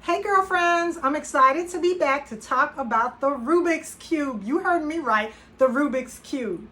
Hey girlfriends, I'm excited to be back to talk about the Rubik's Cube. You heard me right, the Rubik's Cube.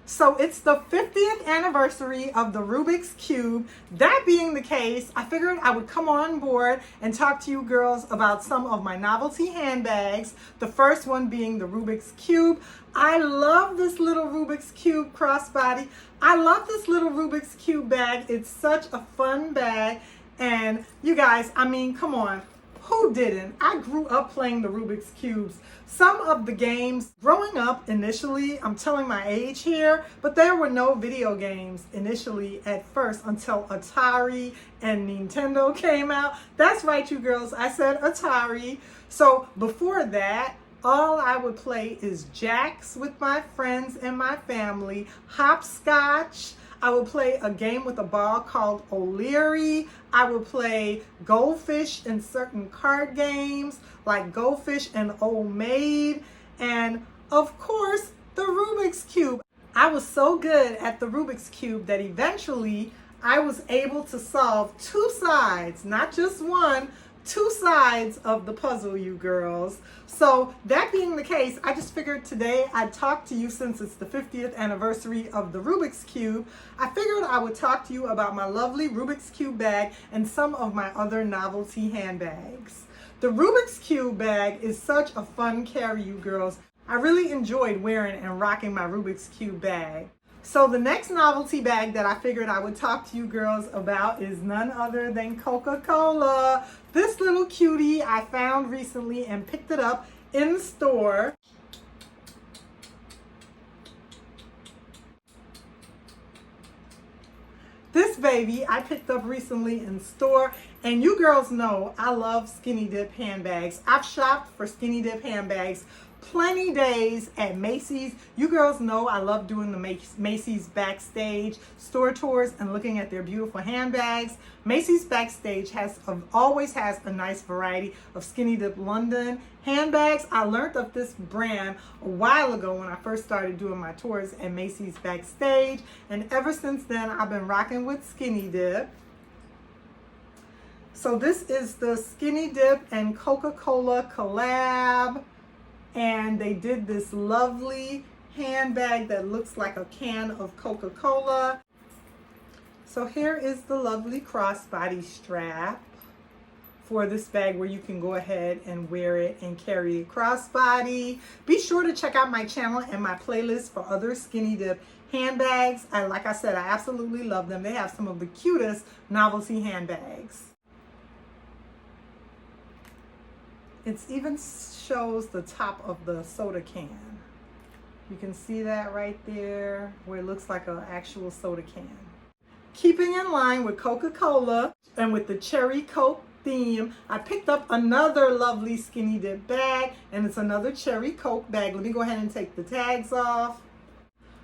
So it's the 50th anniversary of the Rubik's Cube. That being the case, I figured I would come on board and talk to you girls about some of my novelty handbags. The first one being the Rubik's Cube. I love this little Rubik's Cube crossbody. I love this little Rubik's Cube bag. It's such a fun bag. And you guys, I mean, come on, who didn't? I grew up playing the Rubik's Cubes. Some of the games growing up initially, I'm telling my age here, but there were no video games initially at first until Atari and Nintendo came out. That's right, you girls, I said Atari. So before that, all I would play is jacks with my friends and my family, hopscotch. I would play a game with a ball called O'Leary. I would play Goldfish in certain card games like Goldfish and Old Maid. And of course, the Rubik's Cube. I was so good at the Rubik's Cube that eventually I was able to solve two sides, not just one, two sides of the puzzle, you girls. So that being the case, I just figured today I'd talk to you, since it's the 50th anniversary of the Rubik's Cube. I figured I would talk to you about my lovely Rubik's Cube bag and some of my other novelty handbags. The Rubik's Cube bag is such a fun carry, you girls. I really enjoyed wearing and rocking my Rubik's Cube bag. So the next novelty bag that I figured I would talk to you girls about is none other than Coca-Cola. This little cutie I found recently and picked it up in store. This baby I picked up recently in store, and you girls know I love SkinnyDip handbags. I've shopped for SkinnyDip handbags plenty days at Macy's. You girls know I love doing the Macy's backstage store tours and looking at their beautiful handbags. Macy's backstage always has a nice variety of SkinnyDip London handbags. I learned of this brand a while ago when I first started doing my tours at Macy's backstage, and ever since then I've been rocking with SkinnyDip. So this is the SkinnyDip and Coca-Cola collab. And they did this lovely handbag that looks like a can of Coca-Cola. So here is the lovely crossbody strap for this bag, where you can go ahead and wear it and carry it crossbody. Be sure to check out my channel and my playlist for other SkinnyDip handbags. Like I said, I absolutely love them. They have some of the cutest novelty handbags. It even shows the top of the soda can. You can see that right there, where it looks like an actual soda can. Keeping in line with Coca-Cola and with the Cherry Coke theme, I picked up another lovely SkinnyDip bag, and it's another Cherry Coke bag. Let me go ahead and take the tags off.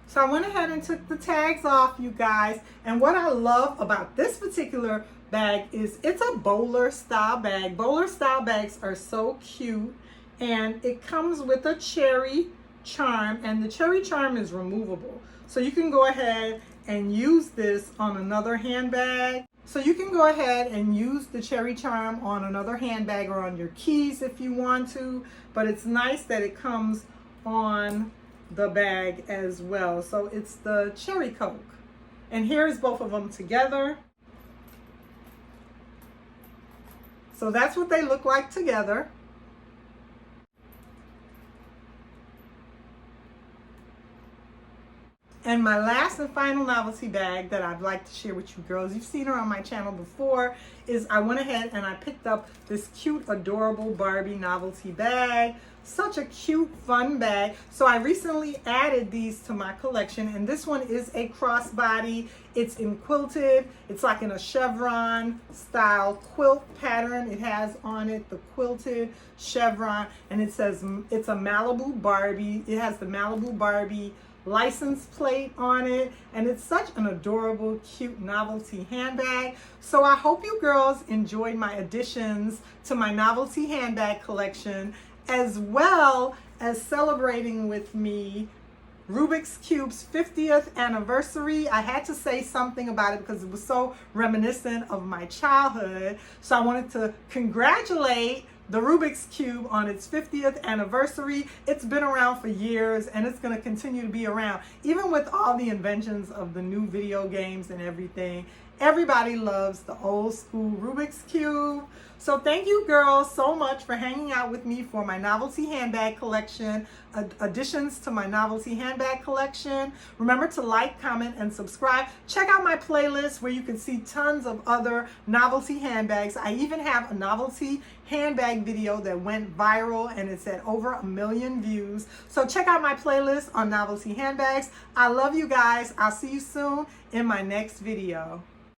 So I went ahead and took the tags off, you guys. And what I love about this particular bag is it's a bowler style bag. Bowler style bags are so cute, and it comes with a cherry charm, and the cherry charm is removable. So you can go ahead and use this on another handbag. So you can go ahead and use the cherry charm on another handbag or on your keys if you want to, but it's nice that it comes on the bag as well. So it's the Cherry Coke, and here's both of them together. So that's what they look like together. And my last and final novelty bag that I'd like to share with you girls, you've seen her on my channel before, is I went ahead and I picked up this cute, adorable Barbie novelty bag. Such a cute, fun bag. So I recently added these to my collection, and this one is a crossbody. It's in quilted. It's like in a chevron style quilt pattern. It has on it the quilted chevron, and it says it's a Malibu Barbie. It has the Malibu Barbie license plate on it, and it's such an adorable, cute novelty handbag. So I hope you girls enjoyed my additions to my novelty handbag collection, as well as celebrating with me Rubik's Cube's 50th anniversary. I had to say something about it because it was so reminiscent of my childhood. So I wanted to congratulate the Rubik's Cube on its 50th anniversary. It's been around for years and it's going to continue to be around. Even with all the inventions of the new video games and everything, everybody loves the old school Rubik's Cube. So thank you girls so much for hanging out with me for my novelty handbag collection, additions to my novelty handbag collection. Remember to like, comment, and subscribe. Check out my playlist where you can see tons of other novelty handbags. I even have a novelty handbag video that went viral and it's at over 1 million views. So check out my playlist on novelty handbags. I love you guys. I'll see you soon in my next video.